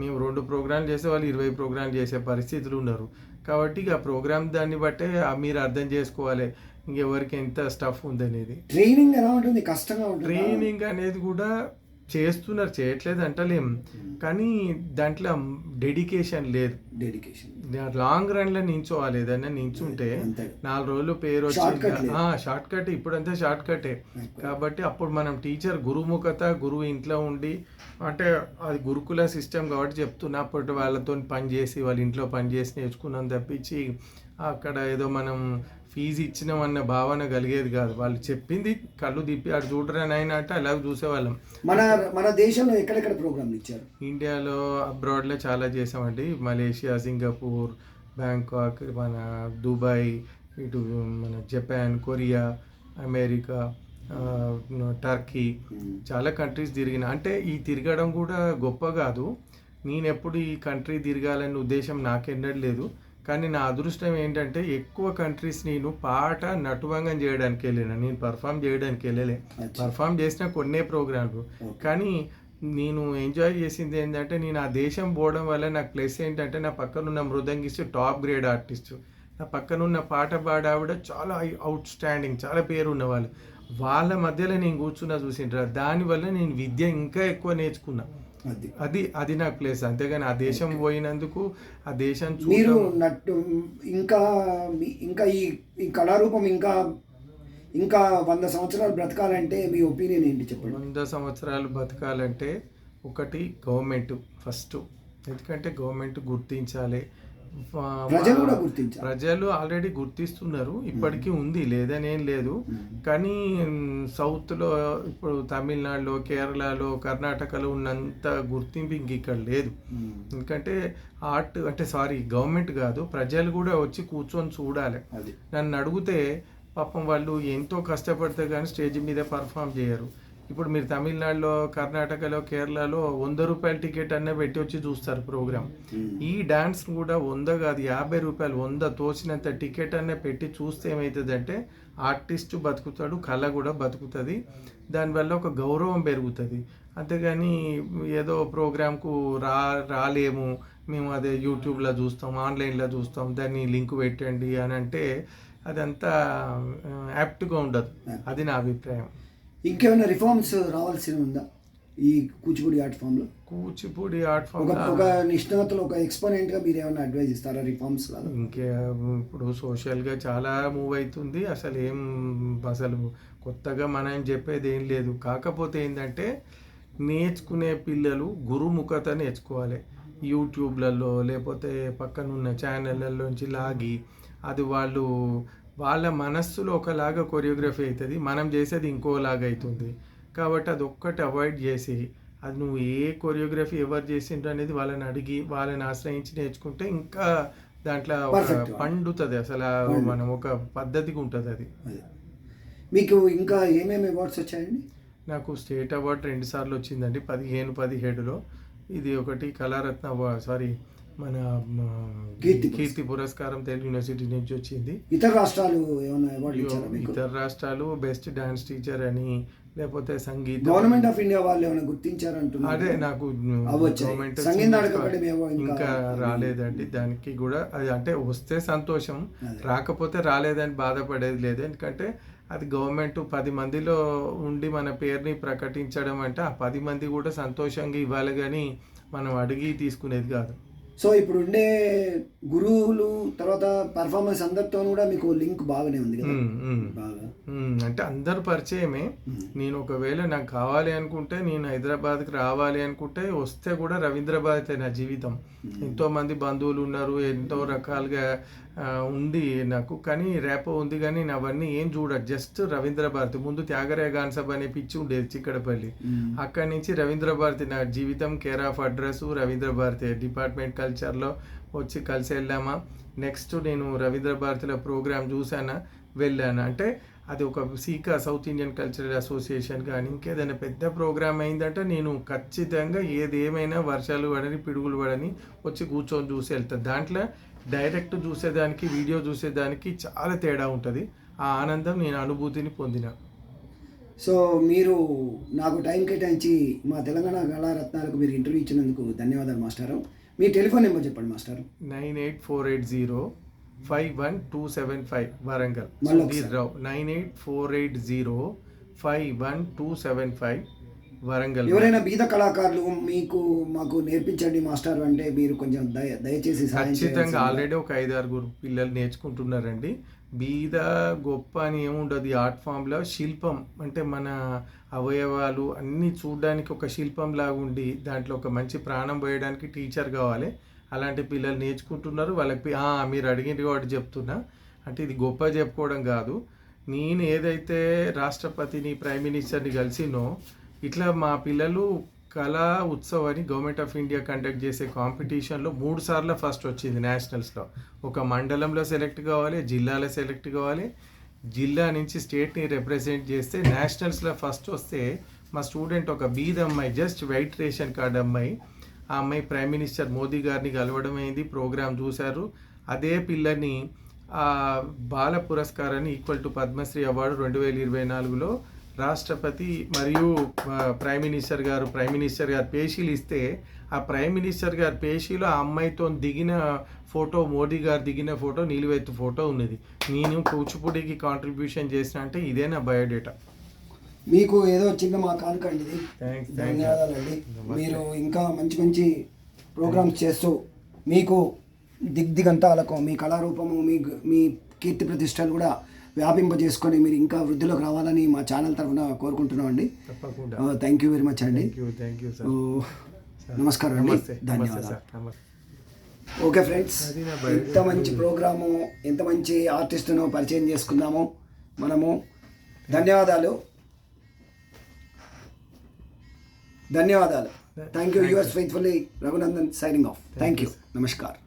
Speaker 2: మేము 2 ప్రోగ్రాంలు చేస్తే వాళ్ళు 20 ప్రోగ్రాంలు చేసే పరిస్థితులు ఉన్నారు. కాబట్టి ఇక ఆ ప్రోగ్రామ్ దాన్ని బట్టే మీరు అర్థం చేసుకోవాలి ఇంకెవరికి ఎంత స్టఫ్ ఉందనేది.
Speaker 1: ట్రైనింగ్ ఎలా ఉంటుంది? కష్టంగా ఉంటుంది.
Speaker 2: ట్రైనింగ్ అనేది కూడా చేస్తున్నారు, చేయట్లేదు అంటలేం, కానీ దాంట్లో డెడికేషన్ లేదు.
Speaker 1: డెడికేషన్
Speaker 2: లాంగ్ రన్లో నించోవాలి. ఏదైనా నించుంటే 4 రోజులు పేరు వచ్చి షార్ట్ కట్, ఇప్పుడంతా షార్ట్ కటే. కాబట్టి అప్పుడు మనం టీచర్ గురుముఖత, గురువు ఇంట్లో ఉండి, అంటే అది గురుకుల సిస్టమ్ కాబట్టి చెప్తున్నా, అప్పటి వాళ్ళతో పని చేసి వాళ్ళ ఇంట్లో పని చేసి నేర్చుకున్నాం తప్పించి అక్కడ ఏదో మనం ఫీజు ఇచ్చినామన్న భావన కలిగేది కాదు. వాళ్ళు చెప్పింది కళ్ళు తిప్పి అటు చూడరని అయినా అంటే అలాగ చూసేవాళ్ళం.
Speaker 1: మన దేశంలో ఎక్కడెక్కడ ప్రోగ్రాంలు ఇచ్చారు?
Speaker 2: ఇండియాలో అబ్రాడ్లో చాలా చేసామండి. మలేషియా, సింగపూర్, బ్యాంకాక్, మన దుబాయ్, ఇటు మన జపాన్, కొరియా, అమెరికా, టర్కీ, చాలా కంట్రీస్ తిరిగిన. అంటే ఈ తిరగడం కూడా గొప్ప కాదు. నేను ఎప్పుడు ఈ కంట్రీ తిరగాలనే ఉద్దేశం నాకెన్నడూ లేదు. కానీ నా అదృష్టం ఏంటంటే ఎక్కువ కంట్రీస్ నేను పాట నటువంగం చేయడానికి వెళ్ళిన, నేను పర్ఫామ్ చేయడానికి వెళ్ళలే. పర్ఫామ్ చేసిన కొన్నే ప్రోగ్రాంలు. కానీ నేను ఎంజాయ్ చేసింది ఏంటంటే, నేను ఆ దేశం పోవడం వల్ల నాకు ప్లస్ ఏంటంటే, నా పక్కనున్న మృదంగిస్ట్ టాప్ గ్రేడ్ ఆర్టిస్ట్, నా పక్కనున్న పాట పాడావిడ చాలా అవుట్ స్టాండింగ్, చాలా పేరు ఉన్నవాళ్ళు. వాళ్ళ మధ్యలో నేను కూర్చున్నా చూసిండ్రా, దానివల్ల నేను విద్య ఇంకా ఎక్కువ నేర్చుకున్నా. అది నాకు ప్లేస్. అంతేగాని ఆ దేశం పోయినందుకు ఆ దేశం
Speaker 1: మీరు నట్టు ఇంకా ఇంకా ఈ కళారూపం ఇంకా 100 సంవత్సరాలు బ్రతకాలంటే మీ ఒపీనియన్ ఏంటి చెప్పండి?
Speaker 2: 100 సంవత్సరాలు బతకాలంటే ఒకటి గవర్నమెంట్ ఫస్ట్. ఎందుకంటే గవర్నమెంట్ గుర్తించాలి, ప్రజలు ఆల్రెడీ గుర్తిస్తున్నారు, ఇప్పటికీ ఉంది, లేదనేం లేదు. కానీ సౌత్లో ఇప్పుడు తమిళనాడులో, కేరళలో, కర్ణాటకలో ఉన్నంత గుర్తింపు ఇంక ఇక్కడ లేదు. ఎందుకంటే గవర్నమెంట్ కాదు, ప్రజలు కూడా వచ్చి కూర్చొని చూడాలి. నన్ను అడిగితే పాపం వాళ్ళు ఎంతో కష్టపడితే కానీ స్టేజ్ మీద పర్ఫామ్ చేయరు. ఇప్పుడు మీరు తమిళనాడులో, కర్ణాటకలో, కేరళలో 100 రూపాయల టికెట్ అన్న పెట్టి వచ్చి చూస్తారు ప్రోగ్రామ్. ఈ డాన్స్ కూడా 100 కాదు, 50 రూపాయలు, 100 తోచినంత టికెట్ అన్న పెట్టి చూస్తే ఏమవుతుందంటే ఆర్టిస్టు బతుకుతాడు, కళ కూడా బతుకుతుంది. దానివల్ల ఒక గౌరవం పెరుగుతుంది. అంతేగాని ఏదో ప్రోగ్రామ్కు రాలేము మేము, అదే యూట్యూబ్లో చూస్తాం, ఆన్లైన్లో చూస్తాం, దాన్ని లింక్ పెట్టండి అని అంటే అదంతా యాప్ట్గా ఉండదు. అది నా అభిప్రాయం.
Speaker 1: ఇంకేమైనా రిఫార్మ్స్ రావాల్సి ఉందా ఈ కూచిపూడి ఆర్ట్ ఫామ్లో?
Speaker 2: కూచిపూడి ఆర్ట్ ఫామ్
Speaker 1: ఒక నిష్ణాతులు, ఒక ఎక్స్పోనెంట్గా మీరు ఏమైనా అడ్వైజ్ ఇస్తారా రిఫార్మ్స్?
Speaker 2: ఇంకే ఇప్పుడు సోషల్గా చాలా మూవ్ అవుతుంది. అసలు కొత్తగా మనం చెప్పేది ఏం లేదు. కాకపోతే ఏంటంటే నేర్చుకునే పిల్లలు గురుముఖత నేర్చుకోవాలి. యూట్యూబ్లలో లేకపోతే పక్కనున్న ఛానళ్ళలోంచి లాగి అది వాళ్ళ మనస్సులో ఒకలాగా కొరియోగ్రఫీ అవుతుంది, మనం చేసేది ఇంకోలాగా అవుతుంది. కాబట్టి అది ఒక్కటి అవాయిడ్ చేసి, అది నువ్వు ఏ కొరియోగ్రఫీ ఎవరు చేసిండ్రు అనేది వాళ్ళని అడిగి వాళ్ళని ఆశ్రయించి నేర్చుకుంటే ఇంకా దాంట్లో పండుతుంది. అసలు మనం ఒక పద్ధతిగా ఉంటుంది. అది
Speaker 1: మీకు ఇంకా ఏమేమి అవార్డ్స్ వచ్చాయండి?
Speaker 2: నాకు స్టేట్ అవార్డు 2 సార్లు వచ్చిందండి, 15-17లో. ఇది ఒకటి కళారత్న మన కీర్తి పురస్కారం తెలుగు యూనివర్సిటీ నుంచి వచ్చింది.
Speaker 1: ఇతర రాష్ట్రాలు
Speaker 2: బెస్ట్ డాన్స్ టీచర్ అని, లేకపోతే సంగీత,
Speaker 1: గవర్నమెంట్ ఆఫ్ ఇండియా వాళ్ళు ఏమైనా గుర్తించారంటున్నారు.
Speaker 2: అదే నాకు గవర్నమెంట్ ఇంకా రాలేదండి. దానికి కూడా అది అంటే వస్తే సంతోషం, రాకపోతే రాలేదని బాధపడేది లేదు. ఎందుకంటే అది గవర్నమెంట్ 10 మందిలో ఉండి మన పేరుని ప్రకటించడం అంటే ఆ 10 మంది కూడా సంతోషంగా ఇవ్వాలి, కానీ మనం అడిగి తీసుకునేది కాదు.
Speaker 1: సో ఇప్పుడు ఉండే గురువులు తర్వాత పర్ఫార్మెన్స్ అందరితో కూడా మీకు లింక్ బాగానే ఉంది కదా? బాగా
Speaker 2: అంటే అందరు పరిచయమే. నేను ఒకవేళ నాకు కావాలి అనుకుంటే, నేను హైదరాబాద్కి రావాలి అనుకుంటే వస్తే కూడా రవీంద్రభారతి నా జీవితం. ఎంతోమంది బంధువులు ఉన్నారు, ఎంతో రకాలుగా ఉంది నాకు, కానీ రేపో ఉంది. కానీ నేను అవన్నీ ఏం చూడదు, జస్ట్ రవీంద్రభారతి. ముందు త్యాగరాయ గాన సభ అనే పిచ్చి ఉండేది చిక్కడపల్లి, అక్కడి నుంచి రవీంద్రభారతి నా జీవితం. Care of address Ravindra Bharathi, department కల్చర్లో వచ్చి కలిసి వెళ్ళామా. నెక్స్ట్ నేను రవీంద్రభారతిలో ప్రోగ్రామ్ చూసానా, వెళ్ళాను. అంటే అది ఒక సీకా సౌత్ ఇండియన్ కల్చరల్ అసోసియేషన్ కానీ ఇంకేదైనా పెద్ద ప్రోగ్రామ్ అయిందంటే నేను ఖచ్చితంగా ఏమైనా వర్షాలు పడని, పిడుగులు పడని వచ్చి కూర్చొని చూసి వెళ్తాను. దాంట్లో డైరెక్ట్ చూసేదానికి, వీడియో చూసేదానికి చాలా తేడా ఉంటుంది. ఆ ఆనందం నేను అనుభూతిని పొందిన.
Speaker 1: సో మీరు నాకు టైం కేటాయించి మా తెలంగాణ కళారత్నాలకు మీరు ఇంటర్వ్యూ ఇచ్చినందుకు ధన్యవాదాలు మాస్టారు. మీ టెలిఫోన్ నెంబర్ చెప్పండి మాస్టారు.
Speaker 2: 9848051275 వరంగల్.
Speaker 1: మళ్ళీ
Speaker 2: సుధీర్ రావు. 9848051275 వరంగల్.
Speaker 1: ఎవరైనా బీద కళాకారులు మాకు నేర్పించండి మాస్టర్ అంటే మీరు కొంచెం దయచేసి సహాయం
Speaker 2: ఖచ్చితంగా
Speaker 1: చేయాల్సిందిగా.
Speaker 2: ఆల్రెడీ ఒక 5-6 పిల్లలు నేర్చుకుంటున్నారండి. బీద గొప్ప అని ఏముండదు. ఈ ఆర్ట్ ఫామ్లో శిల్పం అంటే మన అవయవాలు అన్నీ చూడడానికి ఒక శిల్పం లాగా ఉండి దాంట్లో ఒక మంచి ప్రాణం పోయడానికి టీచర్ కావాలి. అలాంటి పిల్లలు నేర్చుకుంటున్నారు. వాళ్ళకి మీరు అడిగింది కాబట్టి చెప్తున్నా. అంటే ఇది గొప్ప చెప్పుకోవడం కాదు. నేను ఏదైతే రాష్ట్రపతిని ప్రైమ్ మినిస్టర్ని కలిసినో ఇట్లా మా పిల్లలు కళా ఉత్సవ్ అని గవర్నమెంట్ ఆఫ్ ఇండియా కండక్ట్ చేసే కాంపిటీషన్లో 3 సార్లు ఫస్ట్ వచ్చింది నేషనల్స్లో. ఒక మండలంలో సెలెక్ట్ కావాలి, జిల్లాలో సెలెక్ట్ కావాలి, జిల్లా నుంచి స్టేట్ని రిప్రజెంట్ చేస్తే నేషనల్స్లో ఫస్ట్ వస్తే మా స్టూడెంట్ ఒక బీద అమ్మాయి, జస్ట్ వైట్ రేషన్ కార్డ్ అమ్మాయి, ఆ అమ్మాయి ప్రైమ్ మినిస్టర్ మోదీ గారిని కలవడం అయింది, ప్రోగ్రాం చూశారు. అదే పిల్లని బాల పురస్కారాన్ని ఈక్వల్ టు పద్మశ్రీ అవార్డు 2024లో రాష్ట్రపతి మరియు ప్రైమ్ మినిస్టర్ గారు పేషీలు ఇస్తే ఆ ప్రైమ్ మినిస్టర్ గారి పేషీలో ఆ అమ్మాయితో దిగిన ఫోటో, మోదీ గారు దిగిన ఫోటో, నిలువెత్తు ఫోటో ఉన్నది. నేను కూచిపూడికి కాంట్రిబ్యూషన్ చేసిన అంటే ఇదే నా బయోడేటా.
Speaker 1: మీకు ఏదో చిన్న మా కానుకండి ఇది. ధన్యవాదాలండి. మీరు ఇంకా మంచి మంచి ప్రోగ్రామ్స్ చేస్తూ మీకు దిగ్దిగంతాలకు మీ కళారూపము మీ కీర్తి ప్రతిష్టలు కూడా వ్యాపింపజేసుకొని మీరు ఇంకా వృద్ధిలోకి రావాలని మా ఛానల్ తరఫున కోరుకుంటున్నాం అండి.
Speaker 2: తప్పకుండా.
Speaker 1: థ్యాంక్ యూ వెరీ మచ్ అండి.
Speaker 2: Thank you sir.
Speaker 1: నమస్కారం అండి. ధన్యవాదాలు. ఓకే ఫ్రెండ్స్, ఎంత మంచి ప్రోగ్రాము, ఎంత మంచి ఆర్టిస్టును పరిచయం చేసుకున్నాము మనము. ధన్యవాదాలు. Thank you. Yours faithfully Raghunandan signing off. Thank you. నమస్కారం.